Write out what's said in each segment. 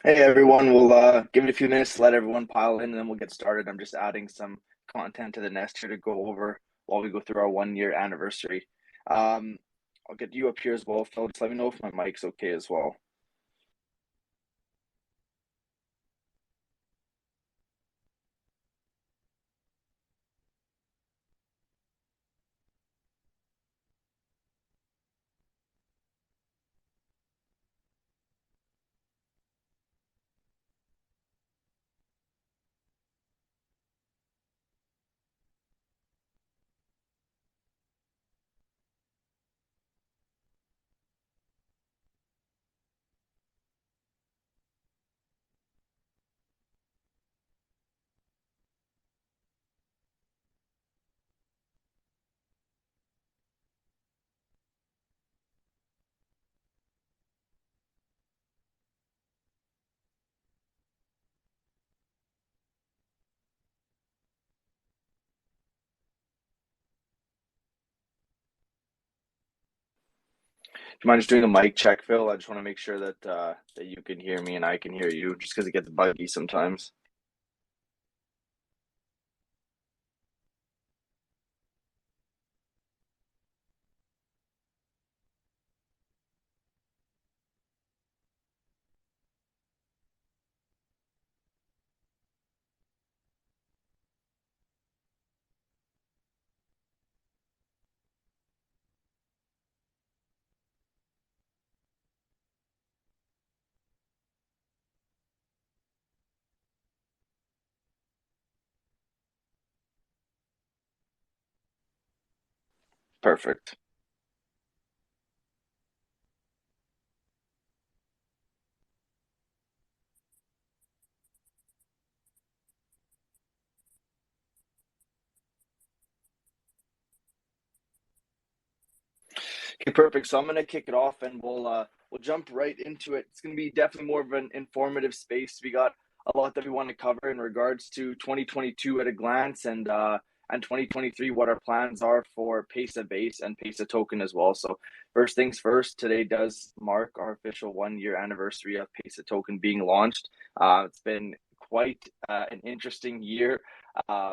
Hey everyone, we'll give it a few minutes to let everyone pile in and then we'll get started. I'm just adding some content to the nest here to go over while we go through our 1 year anniversary. Um, I'll get you up here as well, Phil. Just let me know if my mic's okay as well. Do you mind just doing a mic check, Phil? I just want to make sure that you can hear me and I can hear you, just because it gets buggy sometimes. Perfect. Okay, perfect. So I'm gonna kick it off and we'll jump right into it. It's gonna be definitely more of an informative space. We got a lot that we want to cover in regards to 2022 at a glance and 2023, what our plans are for Pesabase and Pesa token as well. So first things first, today does mark our official 1 year anniversary of Pesa token being launched. It's been quite an interesting year,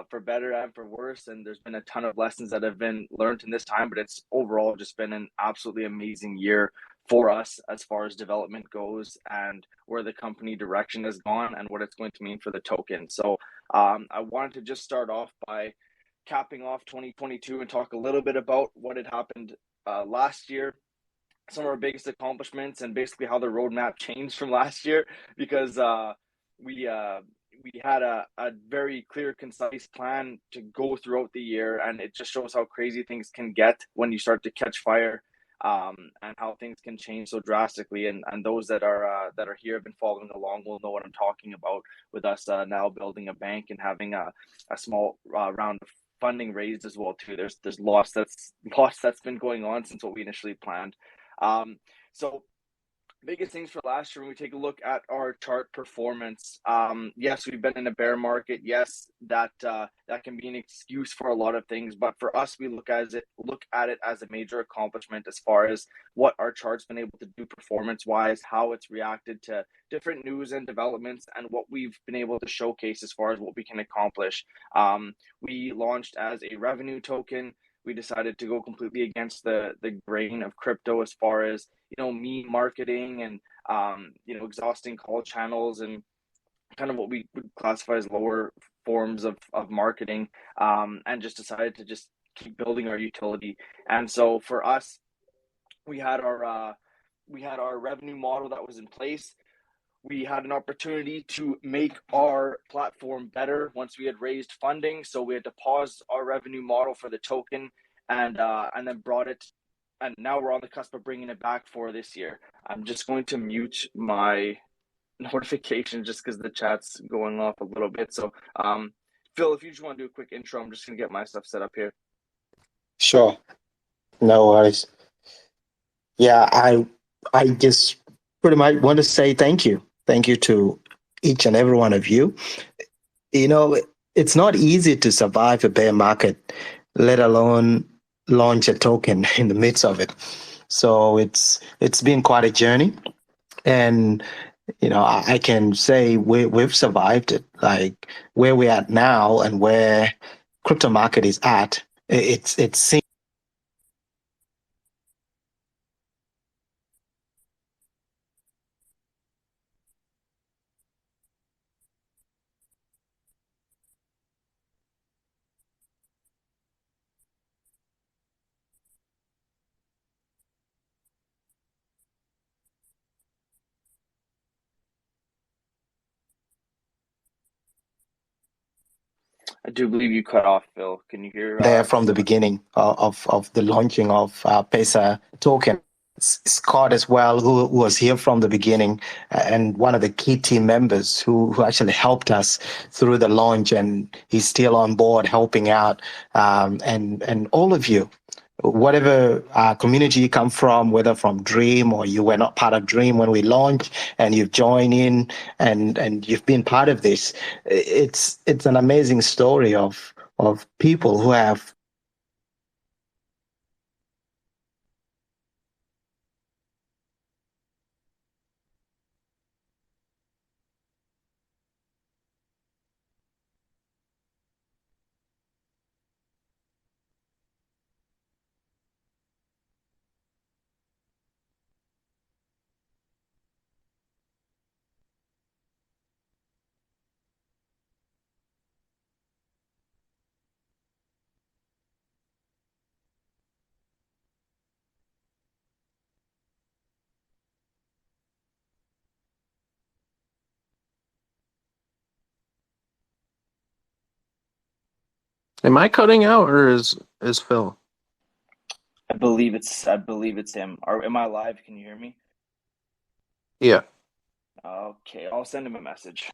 for better and for worse. And there's been a ton of lessons that have been learned in this time, but it's overall just been an absolutely amazing year for us as far as development goes and where the company direction has gone and what it's going to mean for the token. So I wanted to just start off by capping off 2022 and talk a little bit about what had happened last year, some of our biggest accomplishments, and basically how the roadmap changed from last year because we uh, we had a very clear, concise plan to go throughout the year, and it just shows how crazy things can get when you start to catch fire, and how things can change so drastically. And those that are here have been following along will know what I'm talking about with us now building a bank and having a small round of funding raised as well too. There's lots that's been going on since what we initially planned. So biggest things for last year when we take a look at our chart performance. Yes, we've been in a bear market. Yes, that can be an excuse for a lot of things, but for us, we look at it as a major accomplishment as far as what our chart's been able to do performance wise, how it's reacted to different news and developments, and what we've been able to showcase as far as what we can accomplish. We launched as a revenue token. We decided to go completely against the grain of crypto as far as meme marketing and exhausting call channels and kind of what we would classify as lower forms of marketing, and just decided to just keep building our utility. And so for us, we had our revenue model that was in place. We had an opportunity to make our platform better once we had raised funding. So we had to pause our revenue model for the token and then brought it. And now we're on the cusp of bringing it back for this year. I'm just going to mute my notification just because the chat's going off a little bit. So, Phil, if you just want to do a quick intro, I'm just going to get my stuff set up here. Sure, no worries. Yeah, I just pretty much want to say thank you. Thank you to each and every one of you. You know, it's not easy to survive a bear market, let alone launch a token in the midst of it. So it's been quite a journey. And I can say we've survived it. Like where we're at now and where crypto market is at, it's I do believe you cut off, Phil. Can you hear there from the Scott? beginning of the launching of PESA token. Scott as well, who was here from the beginning, and one of the key team members who actually helped us through the launch, and he's still on board helping out. And all of you, whatever community you come from, whether from Dream or you were not part of Dream when we launched, and you've joined in and you've been part of this, it's an amazing story of people who have. Am I cutting out or is Phil? I believe it's him. Am I live? Can you hear me? Yeah. Okay, I'll send him a message.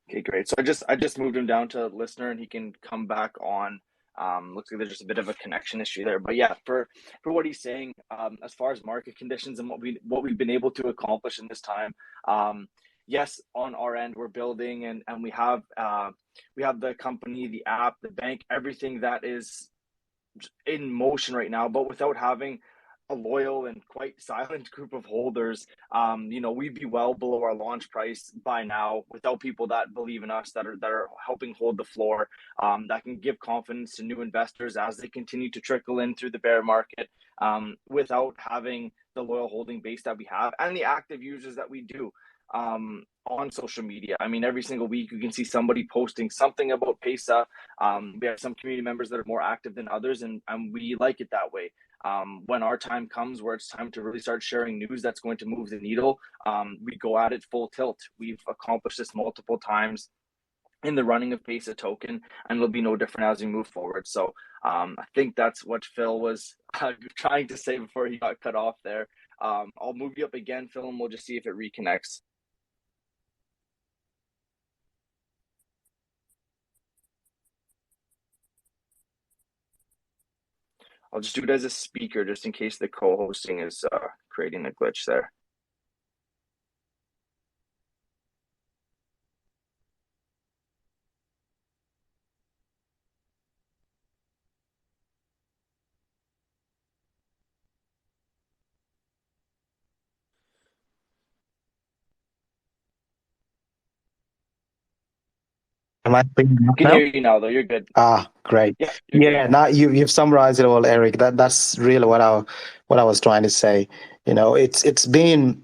Okay, great. So I just moved him down to listener, and he can come back on. Looks like there's just a bit of a connection issue there, but yeah, for what he's saying, as far as market conditions and what we've been able to accomplish in this time, yes, on our end we're building and we have the company, the app, the bank, everything that is in motion right now, but without having a loyal and quite silent group of holders, we'd be well below our launch price by now without people that believe in us, that are helping hold the floor, that can give confidence to new investors as they continue to trickle in through the bear market, without having the loyal holding base that we have and the active users that we do. On social media. I mean, every single week you can see somebody posting something about PESA. We have some community members that are more active than others, and we like it that way. When our time comes where it's time to really start sharing news that's going to move the needle, we go at it full tilt. We've accomplished this multiple times in the running of PESA token, and it'll be no different as we move forward. So I think that's what Phil was trying to say before he got cut off there. I'll move you up again, Phil, and we'll just see if it reconnects. I'll just do it as a speaker just in case the co-hosting is creating a glitch there. Am I being I up can now? hear you now, though. You're good. Great. Yeah, you're good. Yeah, now you've summarized it all, Eric. That's really what I was trying to say. It's been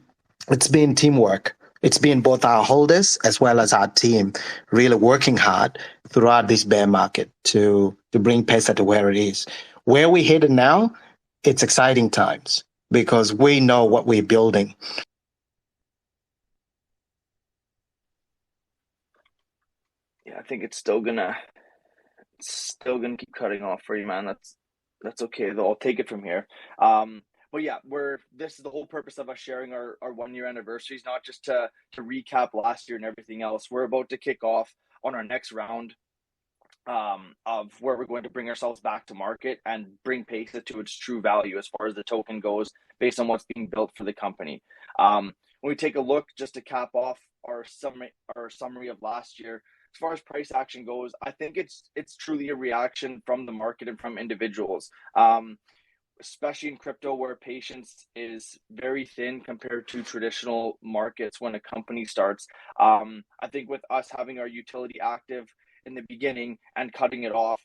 teamwork. It's been both our holders as well as our team really working hard throughout this bear market to bring Pesa to where it is. Where we headed now, it's exciting times because we know what we're building. Yeah, I think it's still gonna keep cutting off for you, man. That's okay though. I'll take it from here. but yeah, this is the whole purpose of us sharing our 1 year anniversaries, not just to recap last year and everything else. We're about to kick off on our next round of where we're going to bring ourselves back to market and bring PESA to its true value as far as the token goes, based on what's being built for the company. When we take a look, just to cap off our summary of last year, as far as price action goes, I think it's truly a reaction from the market and from individuals. Especially in crypto, where patience is very thin compared to traditional markets when a company starts. I think with us having our utility active in the beginning and cutting it off,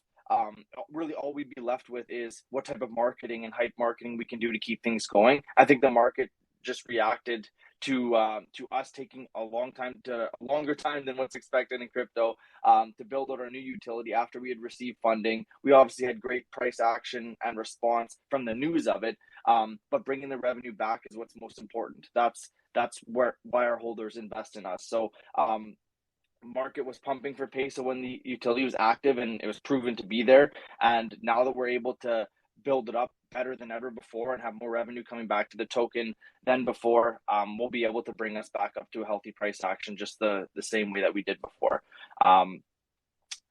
really all we'd be left with is what type of marketing and hype marketing we can do to keep things going. I think the market just reacted to us taking a longer time than what's expected in crypto, to build out our new utility after we had received funding. We obviously had great price action and response from the news of it, but bringing the revenue back is what's most important. That's why our holders invest in us. So market was pumping for PESA when the utility was active, and it was proven to be there. And now that we're able to build it up better than ever before and have more revenue coming back to the token than before, we'll be able to bring us back up to a healthy price action just the same way that we did before.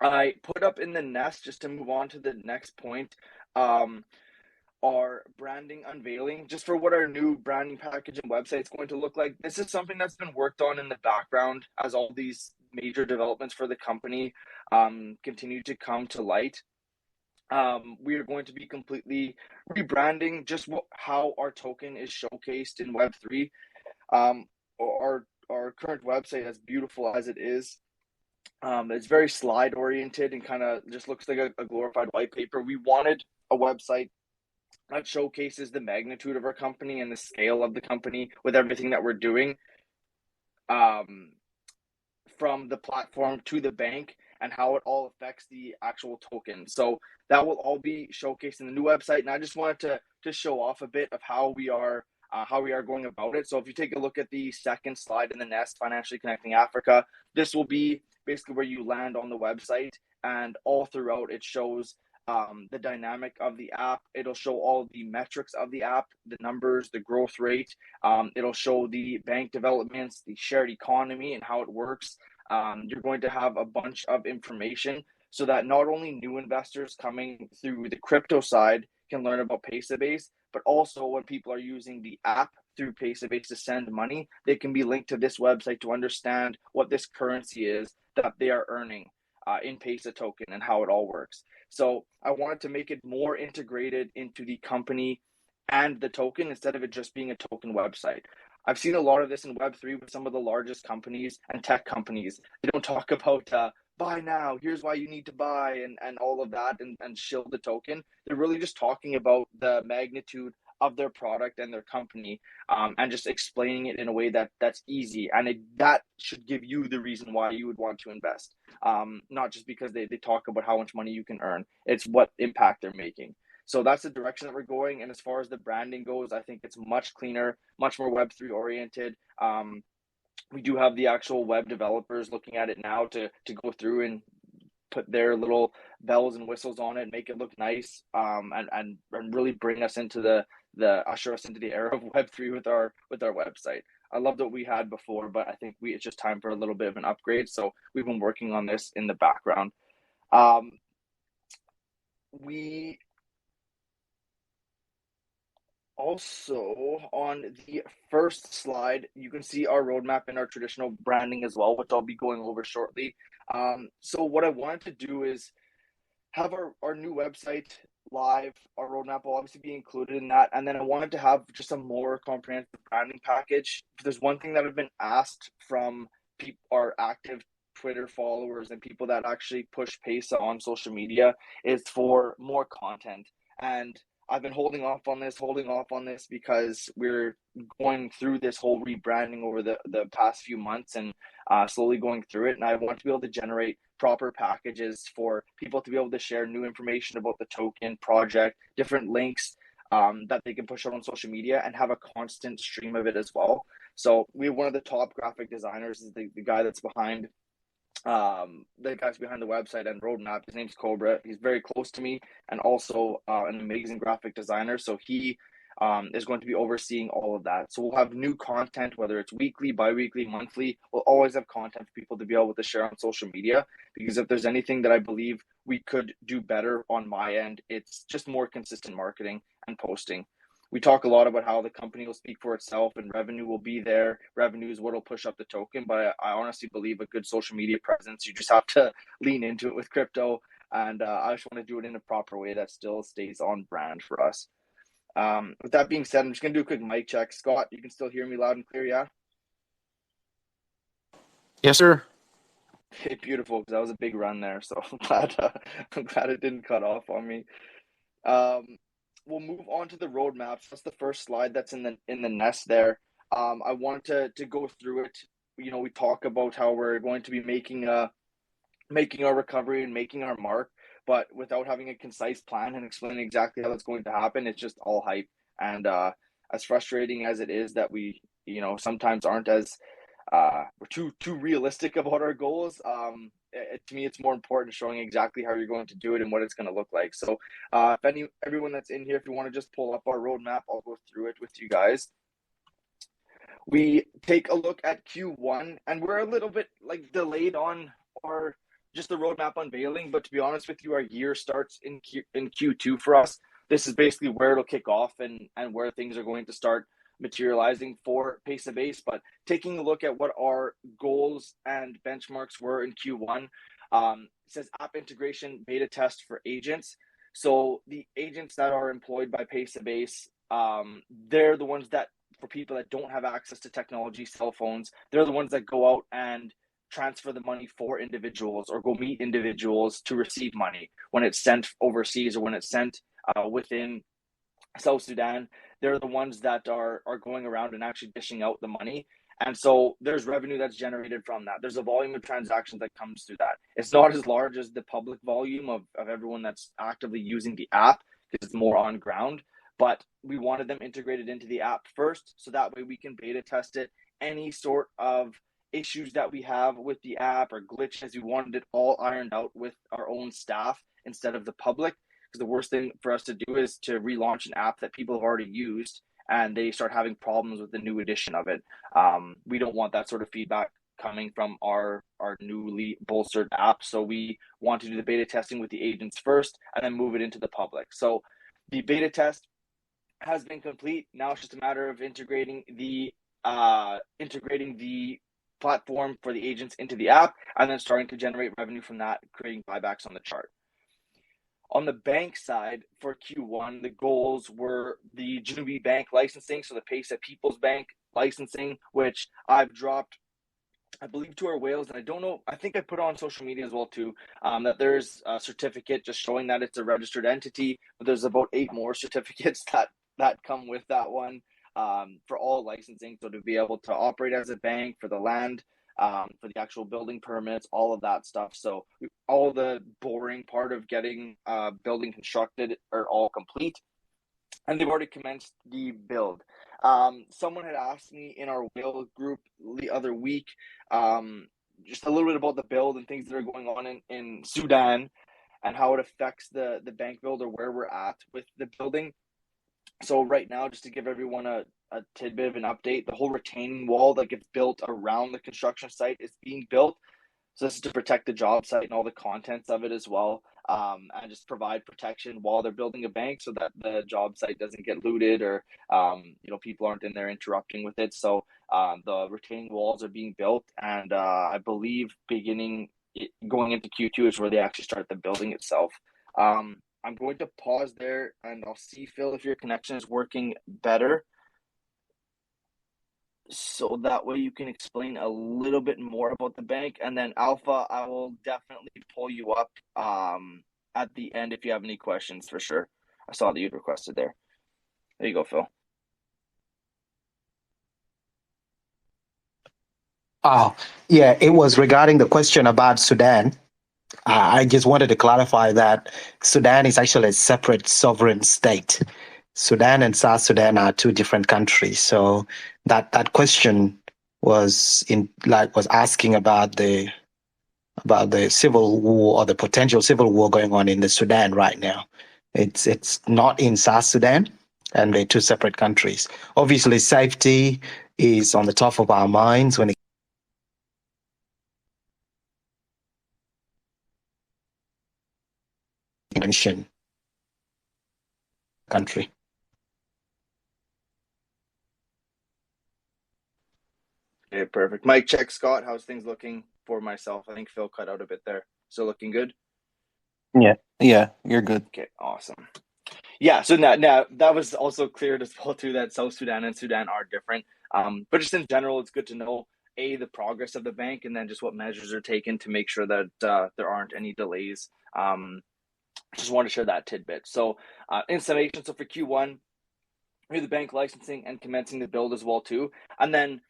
I put up in the nest, just to move on to the next point, our branding unveiling, just for what our new branding package and website is going to look like. This is something that's been worked on in the background as all these major developments for the company continue to come to light. We are going to be completely rebranding just how our token is showcased in Web3. Our current website, as beautiful as it is, it's very slide oriented and kind of just looks like a glorified white paper. We wanted a website that showcases the magnitude of our company and the scale of the company with everything that we're doing, from the platform to the bank, and how it all affects the actual token. So that will all be showcased in the new website. And I just wanted to show off a bit of how we are going about it. So if you take a look at the second slide in the nest, Financially Connecting Africa, this will be basically where you land on the website, and all throughout it shows the dynamic of the app. It'll show all the metrics of the app, the numbers, the growth rate. It'll show the bank developments, the shared economy, and how it works. You're going to have a bunch of information so that not only new investors coming through the crypto side can learn about Pesabase, but also when people are using the app through Pesabase to send money, they can be linked to this website to understand what this currency is that they are earning in PESA token and how it all works. So I wanted to make it more integrated into the company and the token instead of it just being a token website. I've seen a lot of this in Web3 with some of the largest companies and tech companies. They don't talk about buy now, here's why you need to buy, and all of that, and shield the token. They're really just talking about the magnitude of their product and their company, and just explaining it in a way that's easy, and that should give you the reason why you would want to invest, not just because they talk about how much money you can earn. It's what impact they're making. So that's the direction that we're going. And as far as the branding goes, I think it's much cleaner, much more Web3 oriented. We do have the actual web developers looking at it now to go through and put their little bells and whistles on it, make it look nice, and really bring us into the usher us into the era of Web3 with our website. I loved what we had before, but I think it's just time for a little bit of an upgrade. So we've been working on this in the background. We also, on the first slide, you can see our roadmap and our traditional branding as well, which I'll be going over shortly. So what I wanted to do is have our new website live. Our roadmap will obviously be included in that. And then I wanted to have just a more comprehensive branding package. If there's one thing that I've been asked from our active Twitter followers and people that actually push PESA on social media, is for more content. And I've been holding off on this because we're going through this whole rebranding over the past few months, and slowly going through it. And I want to be able to generate proper packages for people to be able to share new information about the token project, different links that they can push out on social media, and have a constant stream of it as well. So we have one of the top graphic designers, is the guy that's behind the website and roadmap. His name's Cobra. He's very close to me, and also an amazing graphic designer. So he is going to be overseeing all of that. So we'll have new content, whether it's weekly, bi-weekly, monthly. We'll always have content for people to be able to share on social media, because if there's anything that I believe we could do better on my end, it's just more consistent marketing and posting. We talk a lot about how the company will speak for itself and revenue will be there. Revenue is what will push up the token. But I honestly believe a good social media presence, you just have to lean into it with crypto. And I just want to do it in a proper way that still stays on brand for us. With that being said, I'm just going to do a quick mic check. Scott, you can still hear me loud and clear, yeah? Yes, sir. Okay, beautiful, because that was a big run there. So I'm glad it didn't cut off on me. We'll move on to the roadmaps. That's the first slide that's in the nest there. I wanted to go through it. We talk about how we're going to be making our recovery and making our mark, but without having a concise plan and explaining exactly how that's going to happen, it's just all hype. And as frustrating as it is that we sometimes aren't as we're too realistic about our goals. To me, it's more important showing exactly how you're going to do it and what it's going to look like. So if everyone that's in here, if you want to just pull up our roadmap, I'll go through it with you guys. We take a look at Q1, and we're a little bit delayed on our just the roadmap unveiling, but to be honest with you, our year starts in Q2 for us. This is basically where it'll kick off and where things are going to start materializing for Pesabase. But taking a look at what our goals and benchmarks were in Q1, it says app integration beta test for agents. So the agents that are employed by Pesabase, they're the ones that, for people that don't have access to technology, cell phones, they're the ones that go out and transfer the money for individuals or go meet individuals to receive money when it's sent overseas or when it's sent within South Sudan. They're the ones that are going around and actually dishing out the money. And so there's revenue that's generated from that. There's a volume of transactions that comes through that. It's not as large as the public volume of everyone that's actively using the app, because it's more on ground. But we wanted them integrated into the app first, so that way we can beta test it. Any sort of issues that we have with the app or glitches, we wanted it all ironed out with our own staff instead of the public. Because the worst thing for us to do is to relaunch an app that people have already used and they start having problems with the new edition of it. We don't want that sort of feedback coming from our newly bolstered app. So we want to do the beta testing with the agents first and then move it into the public. So the beta test has been complete. Now it's just a matter of integrating the platform for the agents into the app and then starting to generate revenue from that, creating buybacks on the chart. On the bank side for Q1, the goals were the Junubi Bank licensing, so the PESA People's Bank licensing, which I've dropped, I believe, to our whales. And I don't know, I think I put on social media as well too, that there's a certificate just showing that it's a registered entity, but there's about 8 more certificates that come with that one for all licensing. So to be able to operate as a bank, for the land, for the actual building permits, all of that stuff. So all the boring part of getting building constructed are all complete, and they've already commenced the build. Someone had asked me in our whale group the other week just a little bit about the build and things that are going on in Sudan and how it affects the bank build or where we're at with the building. So right now, just to give everyone a tidbit of an update, the whole retaining wall that gets built around the construction site is being built. So this is to protect the job site and all the contents of it as well, and just provide protection while they're building a bank so that the job site doesn't get looted or people aren't in there interrupting with it. So the retaining walls are being built, and I believe going into Q2 is where they actually start the building itself. I'm going to pause there and I'll see, Phil, if your connection is working better. So that way you can explain a little bit more about the bank. And then Alpha, I will definitely pull you up at the end if you have any questions, for sure. I saw that you'd requested there. There you go, Phil. Oh, yeah, it was regarding the question about Sudan. I just wanted to clarify that Sudan is actually a separate sovereign state. Sudan and South Sudan are 2 different countries. So that question was asking about the civil war or the potential civil war going on in the Sudan right now. It's not in South Sudan. and they're two separate countries. Obviously, safety is on the top of our minds when it mention country. Okay, perfect. Mike, check Scott. How's things looking for myself? I think Phil cut out a bit there. Still looking good? Yeah, you're good. Okay, awesome. Yeah, so now that was also cleared as well too, that South Sudan and Sudan are different. But just in general, it's good to know the progress of the bank, and then just what measures are taken to make sure that there aren't any delays. Just want to share that tidbit. So in summation, so for Q1, we have the bank licensing and commencing the build as well too, and then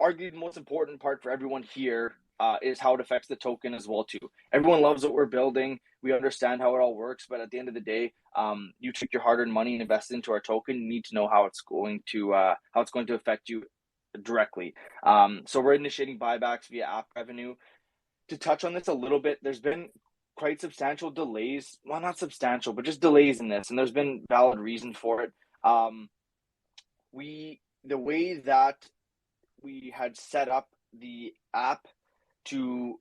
arguably the most important part for everyone here is how it affects the token as well too. Everyone loves what we're building. We understand how it all works, but at the end of the day, you took your hard-earned money and invested into our token. You need to know how it's going to affect you directly. So we're initiating buybacks via app revenue. To touch on this a little bit, there's been quite substantial delays. Well, not substantial, but just delays in this, and there's been valid reason for it. The way that we had set up the app to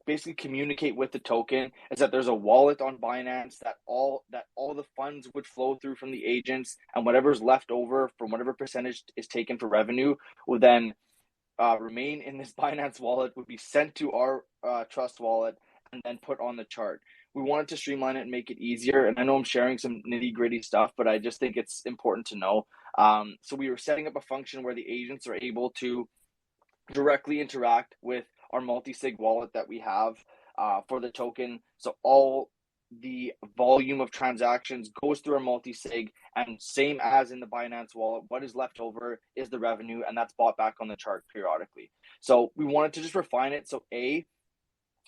basically communicate with the token is that there's a wallet on Binance that all the funds would flow through from the agents, and whatever's left over from whatever percentage is taken for revenue will then remain in this Binance wallet, would be sent to our trust wallet, and then put on the chart. We wanted to streamline it and make it easier. And I know I'm sharing some nitty gritty stuff, but I just think it's important to know. So we were setting up a function where the agents are able to directly interact with our multi-sig wallet that we have for the token. So all the volume of transactions goes through our multi-sig, and same as in the Binance wallet, what is left over is the revenue, and that's bought back on the chart periodically. So we wanted to just refine it. So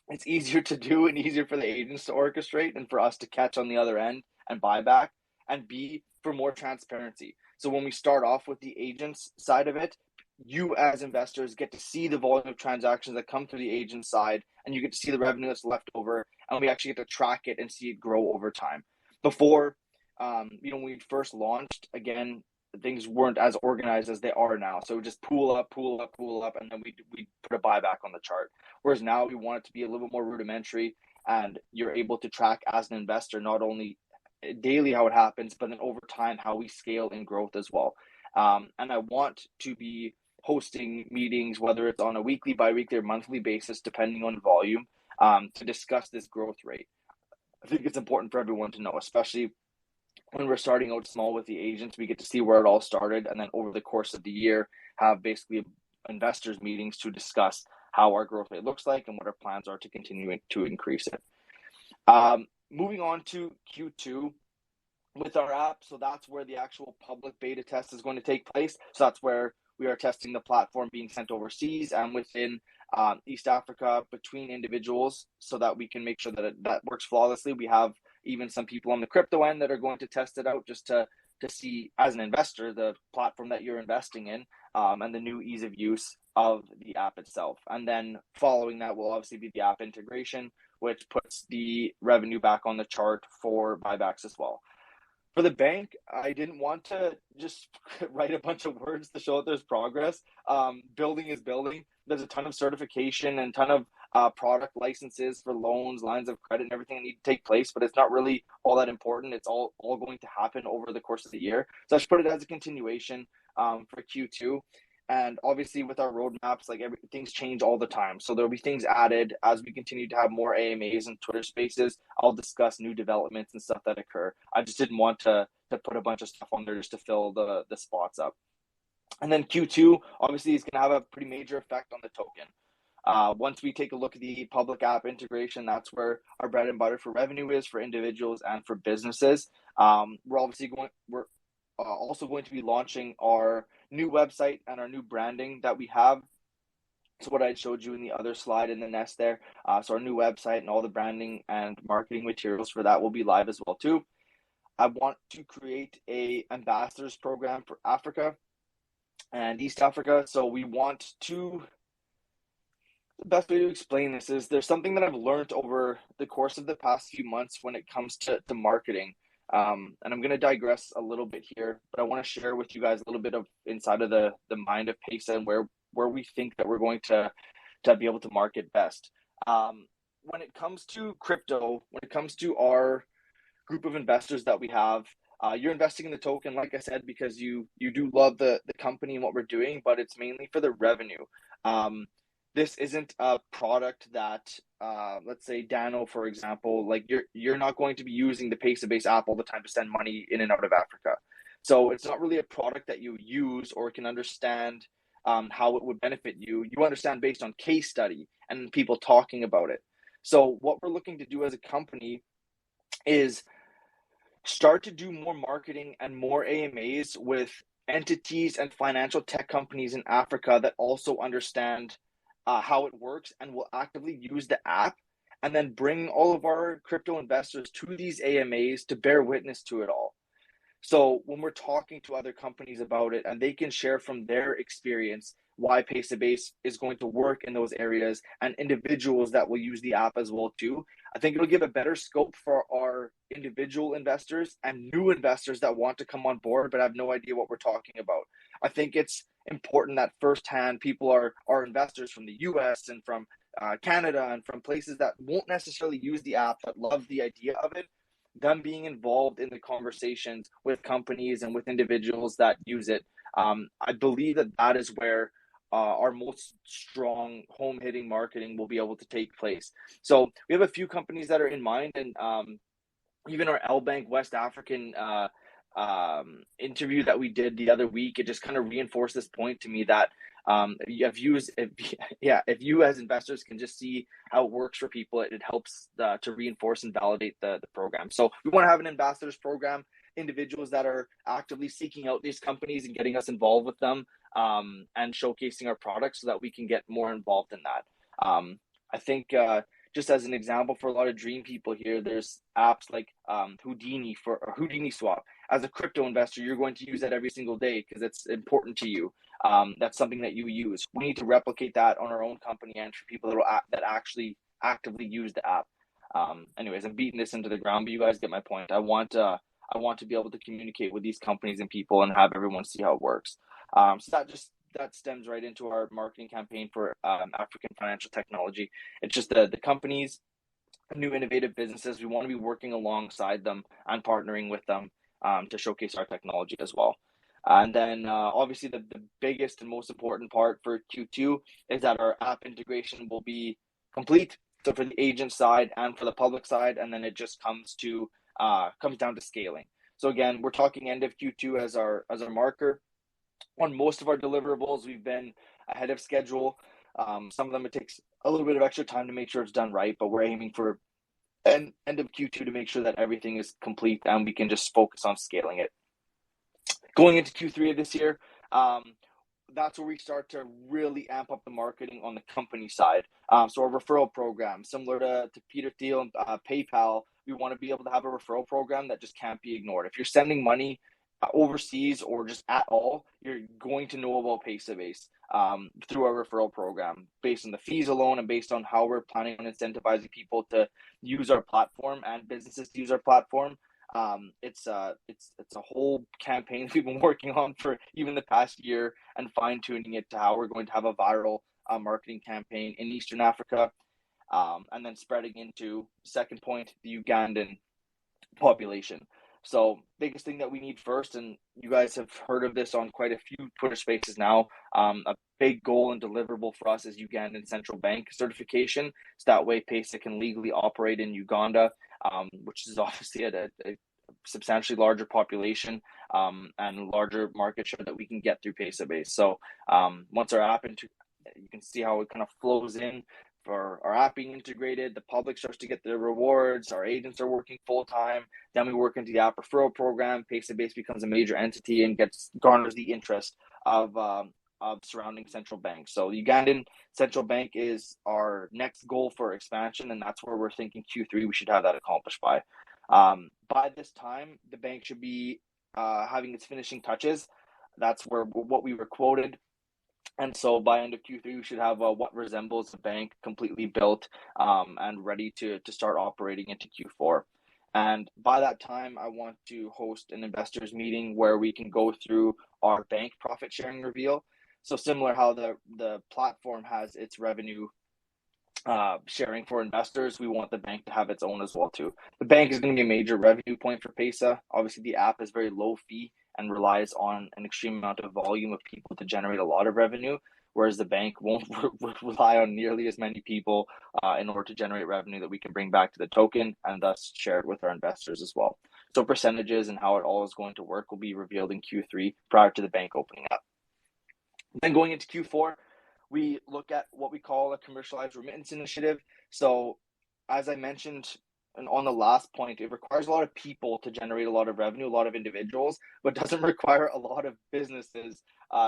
it's easier to do and easier for the agents to orchestrate and for us to catch on the other end and buy back, and B, for more transparency. So when we start off with the agents side of it, you as investors get to see the volume of transactions that come through the agent side, and you get to see the revenue that's left over, and we actually get to track it and see it grow over time. Before, when we first launched, again, things weren't as organized as they are now. So we just pool up, and then we put a buyback on the chart. Whereas now we want it to be a little bit more rudimentary, and you're able to track as an investor not only daily how it happens, but then over time how we scale in growth as well. And I want to be hosting meetings, whether it's on a weekly, bi-weekly, or monthly basis, depending on volume, to discuss this growth rate. I think it's important for everyone to know, especially when we're starting out small with the agents. We get to see where it all started, and then over the course of the year have basically investors meetings to discuss how our growth rate looks like and what our plans are to continue to increase it. Moving on to Q2 with our app, so that's where the actual public beta test is going to take place. So that's where we are testing the platform being sent overseas and within East Africa between individuals, so that we can make sure that that works flawlessly. We have even some people on the crypto end that are going to test it out just to see, as an investor, the platform that you're investing in, and the new ease of use of the app itself. And then following that will obviously be the app integration, which puts the revenue back on the chart for buybacks as well. For the bank, I didn't want to just write a bunch of words to show that there's progress. Building is building. There's a ton of certification and ton of product licenses for loans, lines of credit, and everything that need to take place, but it's not really all that important. It's all going to happen over the course of the year. So I just put it as a continuation for Q2. And obviously with our roadmaps, like things change all the time. So there'll be things added as we continue to have more AMAs and Twitter spaces. I'll discuss new developments and stuff that occur. I just didn't want to put a bunch of stuff on there just to fill the spots up. And then Q2 obviously is going to have a pretty major effect on the token. Once we take a look at the public app integration, that's where our bread and butter for revenue is for individuals and for businesses. We're also going to be launching our new website and our new branding that we have. So what I showed you in the other slide in the nest there. So our new website and all the branding and marketing materials for that will be live as well too. I want to create a ambassadors program for Africa and East Africa. So we want to, the best way to explain this is there's something that I've learned over the course of the past few months when it comes to marketing. And I'm going to digress a little bit here, but I want to share with you guys a little bit of inside of the mind of PESA and where we think that we're going to be able to market best. When it comes to crypto, when it comes to our group of investors that we have, you're investing in the token, like I said, because you do love the company and what we're doing, but it's mainly for the revenue. Um, this isn't a product that, let's say Dano, for example, like you're not going to be using the Pesabase app all the time to send money in and out of Africa. So it's not really a product that you use or can understand how it would benefit you. You understand based on case study and people talking about it. So what we're looking to do as a company is start to do more marketing and more AMAs with entities and financial tech companies in Africa that also understand how it works and will actively use the app, and then bring all of our crypto investors to these AMAs to bear witness to it all. So when we're talking to other companies about it and they can share from their experience why Pesabase is going to work in those areas and individuals that will use the app as well too, I think it'll give a better scope for our individual investors and new investors that want to come on board but have no idea what we're talking about. I think it's important that firsthand people are investors from the US and from Canada and from places that won't necessarily use the app but love the idea of it, them being involved in the conversations with companies and with individuals that use it. I believe that that is where our most strong home hitting marketing will be able to take place. So we have a few companies that are in mind, and even our L Bank West African interview that we did the other week, it just kind of reinforced this point to me that if you as investors can just see how it works for people, it helps to reinforce and validate the program. So we want to have an ambassadors program, individuals that are actively seeking out these companies and getting us involved with them, and showcasing our products so that we can get more involved in that. I think just as an example for a lot of dream people here, there's apps like Houdini or Houdini Swap. As a crypto investor, you're going to use that every single day because it's important to you. That's something that you use. We need to replicate that on our own company and for people that actually actively use the app. Anyways, I'm beating this into the ground, but you guys get my point. I want to be able to communicate with these companies and people and have everyone see how it works. So that stems right into our marketing campaign for African financial technology. It's just the companies, new innovative businesses. We want to be working alongside them and partnering with them to showcase our technology as well. And then obviously the biggest and most important part for Q2 is that our app integration will be complete. So for the agent side and for the public side, and then it just comes down to scaling. So again, we're talking end of Q2 as our marker. On most of our deliverables, we've been ahead of schedule. Some of them it takes a little bit of extra time to make sure it's done right, but we're aiming for end of Q2 to make sure that everything is complete and we can just focus on scaling it. Going into Q3 of this year, that's where we start to really amp up the marketing on the company side. So our referral program, similar to Peter Thiel and PayPal, we want to be able to have a referral program that just can't be ignored. If you're sending money overseas or just at all, you're going to know about Pesabase through our referral program, based on the fees alone and based on how we're planning on incentivizing people to use our platform and businesses to use our platform. It's a whole campaign we've been working on for even the past year and fine tuning it to how we're going to have a viral marketing campaign in Eastern Africa, and then spreading into second point, the Ugandan population. So biggest thing that we need first, and you guys have heard of this on quite a few Twitter spaces now, a big goal and deliverable for us is Ugandan Central Bank certification. So that way PESA can legally operate in Uganda, which is obviously a substantially larger population and larger market share that we can get through Pesabase. So once our app you can see how it kind of flows in. For our app being integrated, the public starts to get their rewards, our agents are working full-time, then we work into the app referral program, Pesabase becomes a major entity and garners the interest of surrounding central banks. So the Ugandan Central Bank is our next goal for expansion, and that's where we're thinking Q3 we should have that accomplished by. By this time, the bank should be having its finishing touches. That's what we were quoted. And so by end of Q3, we should have what resembles a bank completely built and ready to start operating into Q4. And by that time, I want to host an investors meeting where we can go through our bank profit sharing reveal. So similar how the platform has its revenue sharing for investors, we want the bank to have its own as well too. The bank is going to be a major revenue point for PESA. Obviously, the app is very low fee and relies on an extreme amount of volume of people to generate a lot of revenue, whereas the bank won't rely on nearly as many people in order to generate revenue that we can bring back to the token and thus share it with our investors as well. So percentages and how it all is going to work will be revealed in Q3 prior to the bank opening up. Then going into Q4, we look at what we call a commercialized remittance initiative. So as I mentioned on the last point, it requires a lot of people to generate a lot of revenue, a lot of individuals, but doesn't require a lot of businesses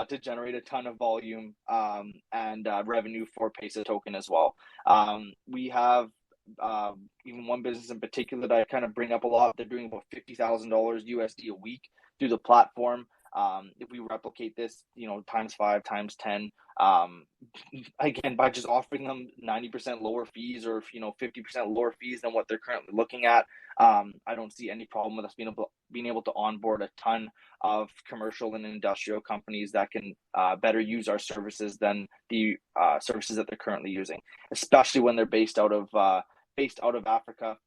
to generate a ton of volume and revenue for PESA token as well. We have even one business in particular that I kind of bring up a lot. They're doing about $50,000 USD a week through the platform. If we replicate this, times 5, times 10, again, by just offering them 90% lower fees or 50% lower fees than what they're currently looking at, I don't see any problem with us being able to onboard a ton of commercial and industrial companies that can better use our services than the services that they're currently using, especially when they're based out of Africa.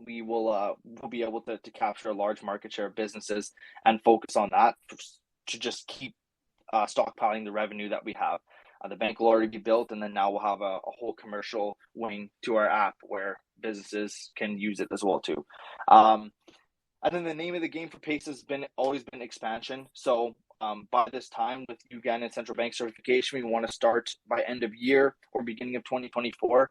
We will we'll be able to capture a large market share of businesses and focus on that to just keep stockpiling the revenue that we have. The bank will already be built, and then now we'll have a whole commercial wing to our app where businesses can use it as well too. And then the name of the game for PESA has always been expansion. So by this time, with Ugandan Central Bank certification, we want to start by end of year or beginning of 2024,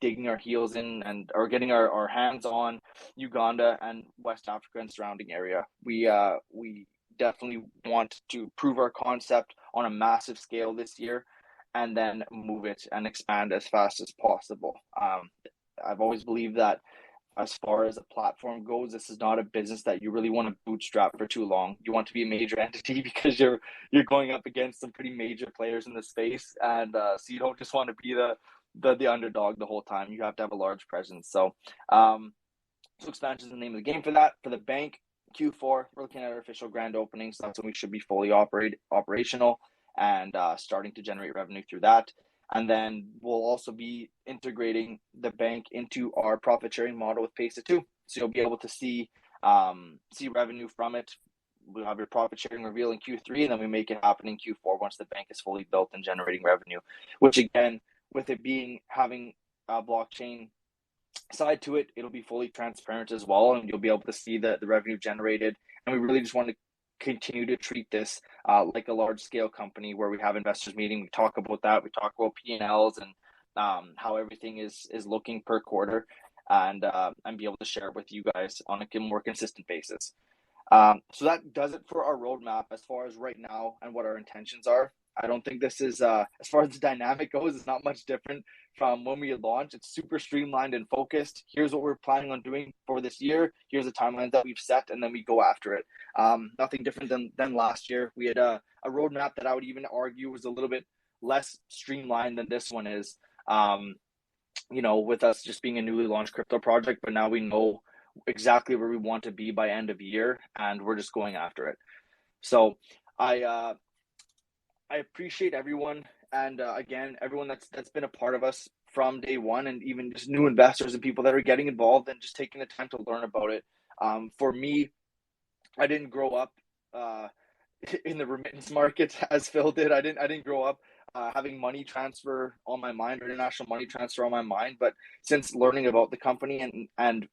digging our heels in or getting our hands on Uganda and West Africa and surrounding area. We definitely want to prove our concept on a massive scale this year and then move it and expand as fast as possible. I've always believed that as far as a platform goes, this is not a business that you really want to bootstrap for too long. You want to be a major entity because you're going up against some pretty major players in the space, and so you don't just want to be the underdog the whole time. You have to have a large presence. So expansion is the name of the game for that. For the bank, Q4, we're looking at our official grand opening, so that's when we should be fully operational and starting to generate revenue through that. And then we'll also be integrating the bank into our profit sharing model with PESA too. So you'll be able to see revenue from it. We'll have your profit sharing reveal in Q3, and then we make it happen in Q4 once the bank is fully built and generating revenue. Which again, with it having a blockchain side to it, it'll be fully transparent as well, and you'll be able to see the revenue generated. And we really just want to continue to treat this like a large scale company where we have investors meeting. We talk about that. We talk about P&Ls and how everything is looking per quarter, and be able to share it with you guys on a more consistent basis. So that does it for our roadmap as far as right now and what our intentions are. I don't think this is, as far as the dynamic goes, it's not much different from when we launched. It's super streamlined and focused. Here's what we're planning on doing for this year. Here's the timeline that we've set, and then we go after it. Nothing different than last year. We had a roadmap that I would even argue was a little bit less streamlined than this one is, with us just being a newly launched crypto project, but now we know exactly where we want to be by end of year, and we're just going after it. So I appreciate everyone, and again, everyone that's been a part of us from day one, and even just new investors and people that are getting involved and just taking the time to learn about it. For me, I didn't grow up in the remittance market as Phil did. I didn't grow up having money transfer on my mind or international money transfer on my mind. But since learning about the company and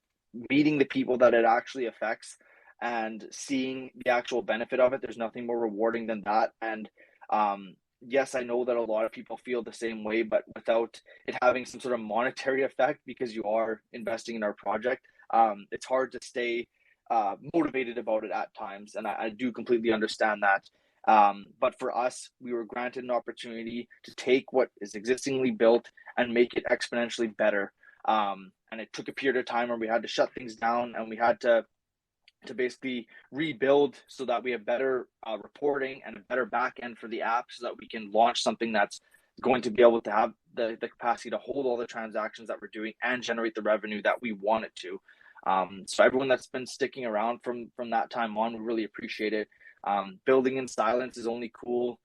meeting the people that it actually affects and seeing the actual benefit of it, there's nothing more rewarding than that. And yes, I know that a lot of people feel the same way, but without it having some sort of monetary effect, because you are investing in our project, it's hard to stay motivated about it at times. And I do completely understand that. But for us, we were granted an opportunity to take what is existingly built and make it exponentially better. And it took a period of time where we had to shut things down, and we had to basically rebuild so that we have better reporting and a better back end for the app, so that we can launch something that's going to be able to have the capacity to hold all the transactions that we're doing and generate the revenue that we want it to. So everyone that's been sticking around from that time on, we really appreciate it. Building in silence is only cool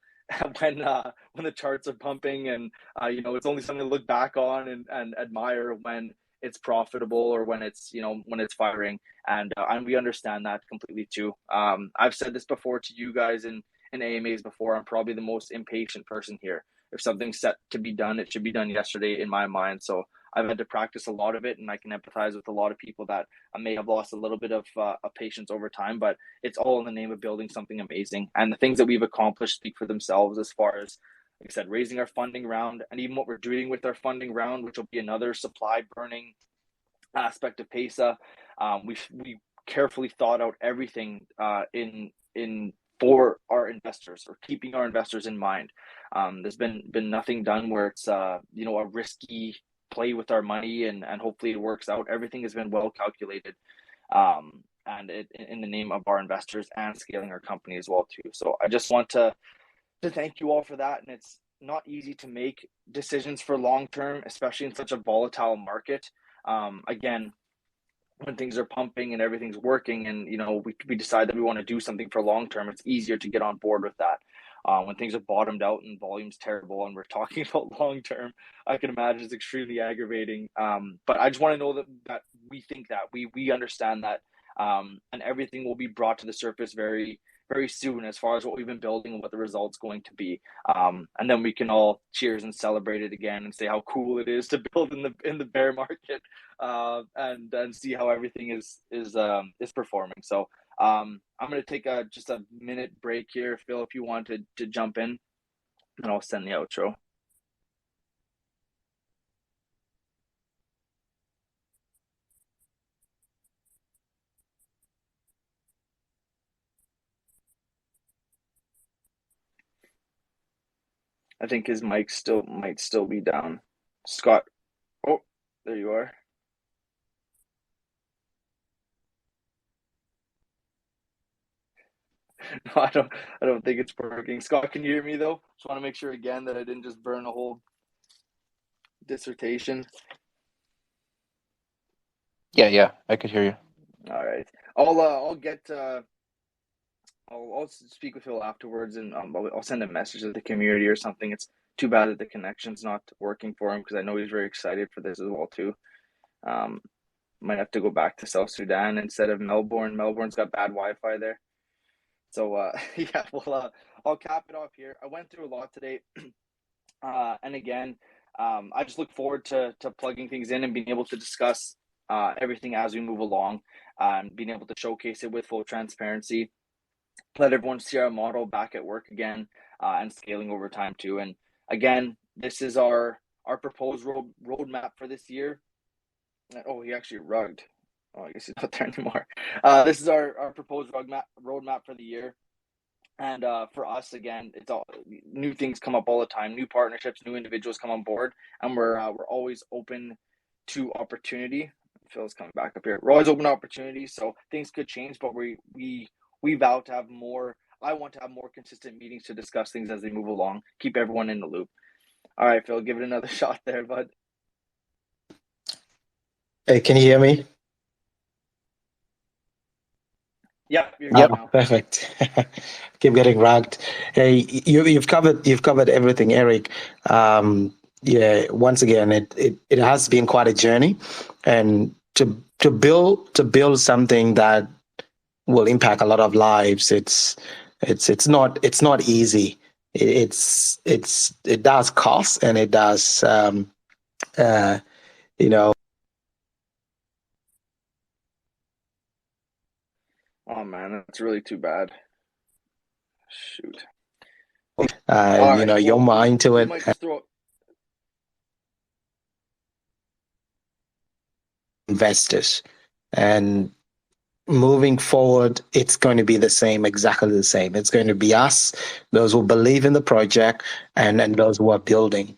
when the charts are pumping, and it's only something to look back on and admire when it's profitable or when it's when it's firing, and we understand that completely too. I've said this before to you guys in AMAs before. I'm probably the most impatient person here. If something's set to be done, it should be done yesterday in my mind. So I've had to practice a lot of it, and I can empathize with a lot of people that may have lost a little bit of patience over time, but it's all in the name of building something amazing. And the things that we've accomplished speak for themselves as far as, like I said, raising our funding round, and even what we're doing with our funding round, which will be another supply burning aspect of PESA. We carefully thought out everything in for our investors, or keeping our investors in mind. There's been nothing done where it's a risky play with our money, and hopefully it works out. Everything has been well calculated, and in the name of our investors and scaling our company as well too. So I just want to thank you all for that. And it's not easy to make decisions for long term, especially in such a volatile market. Again, when things are pumping and everything's working, and we decide that we want to do something for long term, it's easier to get on board with that. When things are bottomed out and volume's terrible and we're talking about long term, I can imagine it's extremely aggravating. But I just want to know that we think that we understand that, and everything will be brought to the surface very, very soon as far as what we've been building and what the result's going to be. And then we can all cheers and celebrate it again and say how cool it is to build in the bear market, and see how everything is performing. So I'm going to take just a minute break here, Phil, if you want to jump in, and I'll send the outro. I think his mic might still be down. Scott, oh, there you are. No, I don't think it's working. Scott, can you hear me though? Just want to make sure again that I didn't just burn a whole dissertation. Yeah, I could hear you. All right. I'll speak with Phil afterwards, and I'll send a message to the community or something. It's too bad that the connection's not working for him, because I know he's very excited for this as well too. Might have to go back to South Sudan instead of Melbourne. Melbourne's got bad Wi-Fi there. So yeah, well, I'll cap it off here. I went through a lot today, and again, I just look forward to plugging things in and being able to discuss everything as we move along, and being able to showcase it with full transparency. Let everyone see our model back at work again, and scaling over time too. And again, this is our proposed roadmap for this year. Oh, he actually rugged. Oh, I guess he's not there anymore. This is our proposed roadmap for the year. And for us, again, it's all new things come up all the time, new partnerships, new individuals come on board, and we're always open to opportunity. Phil's coming back up here. We're always open to opportunities, so things could change, but we vow to have more. I want to have more consistent meetings to discuss things as they move along, keep everyone in the loop. All right, Phil, give it another shot there, bud. Hey, can you hear me? Yeah, you're good now. Perfect. Keep getting rugged. Hey, you've covered everything, Eric. Yeah, once again, it has been quite a journey, and to build something that will impact a lot of lives. It's not easy. It does cost, and it does Oh man, that's really too bad. Shoot. your mind to it. Might just throw... Investors, and moving forward, it's going to be exactly the same. It's going to be us, those who believe in the project, and those who are building.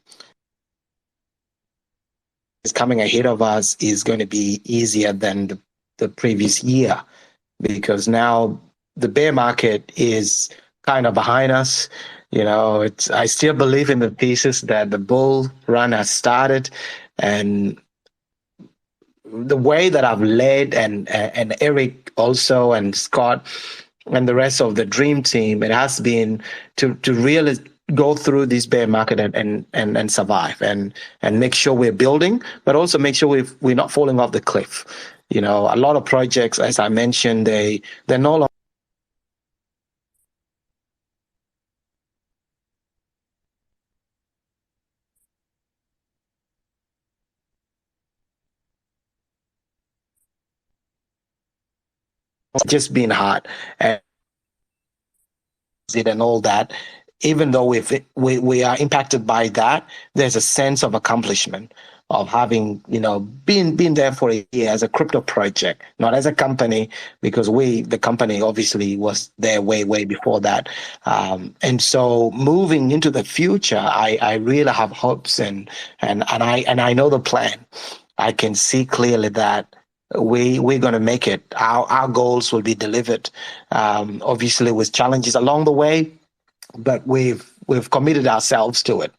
It's coming ahead of us is going to be easier than the previous year, because now the bear market is kind of behind us. I still believe in the thesis that the bull run has started, and the way that I've led, and Eric also, and Scott and the rest of the dream team, it has been to really go through this bear market and survive, and make sure we're building, but also make sure we're not falling off the cliff. A lot of projects, as I mentioned, they're no longer just being hard and it and all that. Even though we are impacted by that, there's a sense of accomplishment of having been there for a year as a crypto project, not as a company, because the company obviously was there way before that. And so moving into the future, I really have hopes, and I know the plan. I can see clearly that we're going to make it. Our goals will be delivered, obviously with challenges along the way, but we've committed ourselves to it.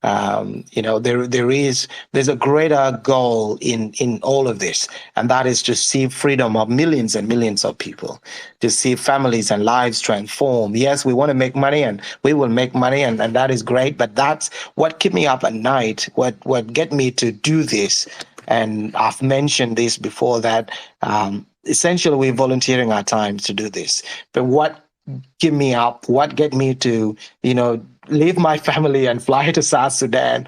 There's a greater goal in all of this, and that is to see freedom of millions and millions of people, to see families and lives transform. Yes, we want to make money, and we will make money, and that is great, but that's what keep me up at night, what get me to do this. And I've mentioned this before, that essentially we're volunteering our time to do this, but what give me up, what get me to leave my family and fly to South Sudan.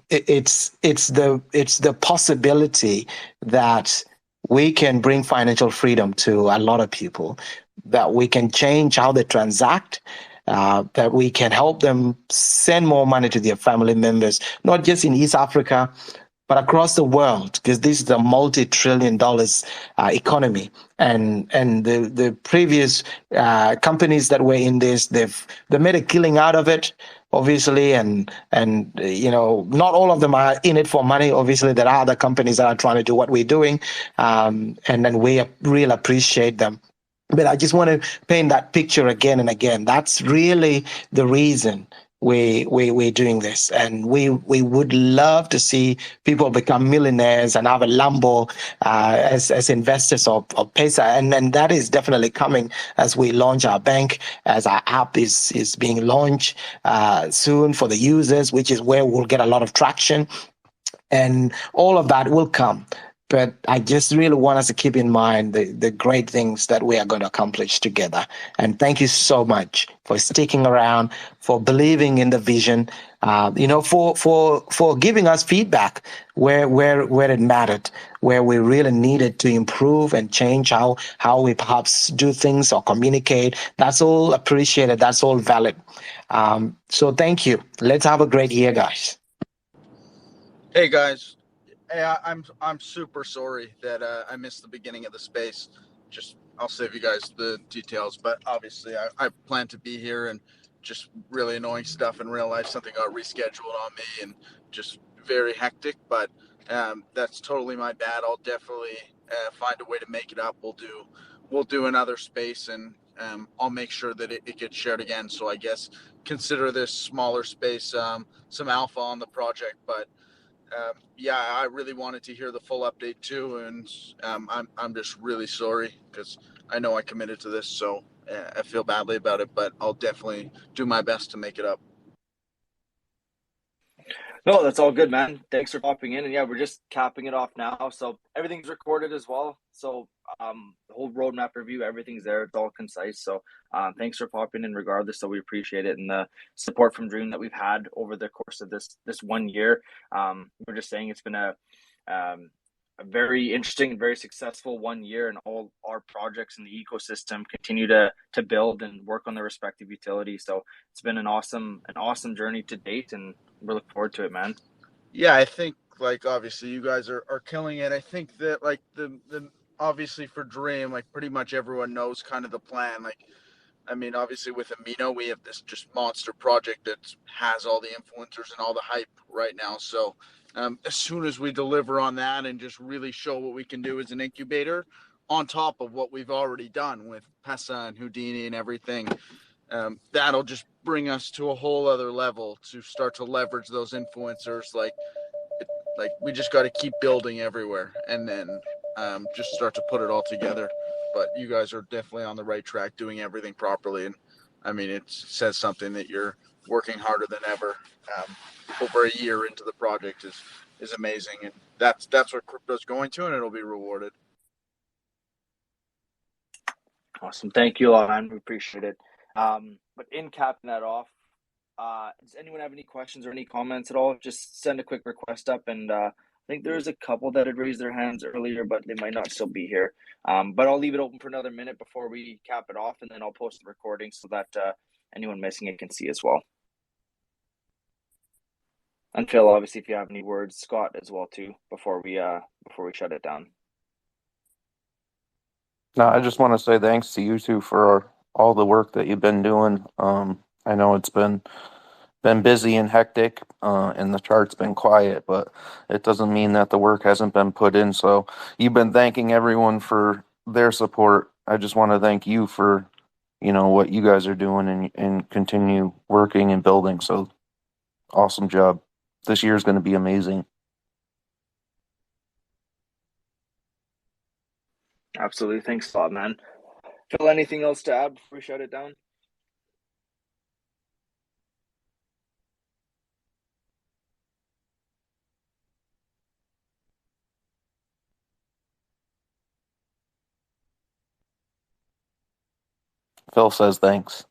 It's the possibility that we can bring financial freedom to a lot of people, that we can change how they transact, that we can help them send more money to their family members, not just in East Africa, but across the world, because this is a multi-trillion dollars economy. And the previous companies that were in this, they made a killing out of it, obviously, and not all of them are in it for money. Obviously, there are other companies that are trying to do what we're doing, and then we really appreciate them. But I just want to paint that picture again and again. That's really the reason we're doing this, and we would love to see people become millionaires and have a Lambo as investors of PESA, and that is definitely coming as we launch our bank, as our app is being launched soon for the users, which is where we'll get a lot of traction, and all of that will come. But I just really want us to keep in mind the great things that we are going to accomplish together. And thank you so much for sticking around, for believing in the vision, for giving us feedback where it mattered, where we really needed to improve and change how we perhaps do things or communicate. That's all appreciated. That's all valid. So thank you. Let's have a great year, guys. Hey guys, I'm super sorry that I missed the beginning of the space. Just I'll save you guys the details, but obviously I plan to be here, and just really annoying stuff in real life. Something got rescheduled on me, and just very hectic. But that's totally my bad. I'll definitely find a way to make it up. We'll do another space, and I'll make sure that it gets shared again. So I guess consider this smaller space some alpha on the project, but. Yeah, I really wanted to hear the full update too, and I'm just really sorry because I know I committed to this, so I feel badly about it, but I'll definitely do my best to make it up. No, that's all good, man. Thanks for popping in. And yeah, we're just capping it off now. So everything's recorded as well. So the whole roadmap review, everything's there. It's all concise. So thanks for popping in regardless. So we appreciate it, and the support from Dream that we've had over the course of this 1 year. We're just saying it's been a very interesting and very successful 1 year, and all our projects in the ecosystem continue to build and work on their respective utilities. So it's been an awesome journey to date, and we're looking forward to it, man. Yeah, I think like obviously you guys are killing it. I think that like the obviously for Dream, like pretty much everyone knows kind of the plan. Like I mean, obviously with Amino, we have this just monster project that has all the influencers and all the hype right now. So as soon as we deliver on that and just really show what we can do as an incubator, on top of what we've already done with PESA and Houdini and everything, that'll just bring us to a whole other level to start to leverage those influencers. Like we just got to keep building everywhere, and then just start to put it all together. But you guys are definitely on the right track, doing everything properly, and I mean it says something that you're working harder than ever. Over a year into the project is amazing, and that's what crypto's going to, and it'll be rewarded. Awesome. Thank you, all, man. We appreciate it. But in capping that off, does anyone have any questions or any comments at all? Just send a quick request up, and I think there's a couple that had raised their hands earlier, but they might not still be here. But I'll leave it open for another minute before we cap it off, and then I'll post the recording so that anyone missing it can see as well. And Phil, obviously, if you have any words, Scott as well too, before we shut it down. No, I just want to say thanks to you two for all the work that you've been doing. I know it's been busy and hectic, and the chart's been quiet, but it doesn't mean that the work hasn't been put in. So you've been thanking everyone for their support. I just want to thank you for, what you guys are doing and continue working and building. So awesome job. This year is going to be amazing. Absolutely. Thanks a lot, man. Phil, anything else to add before we shut it down? Phil says thanks.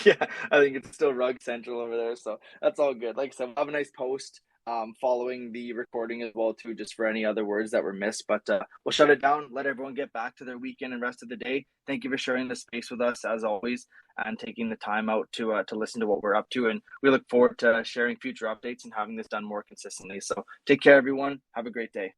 Yeah, I think it's still rug central over there, so that's all good. Like I said, we'll have a nice post following the recording as well too, just for any other words that were missed. But we'll shut it down, let everyone get back to their weekend and rest of the day. Thank you for sharing the space with us as always, and taking the time out to listen to what we're up to. And we look forward to sharing future updates and having this done more consistently. So take care, everyone. Have a great day.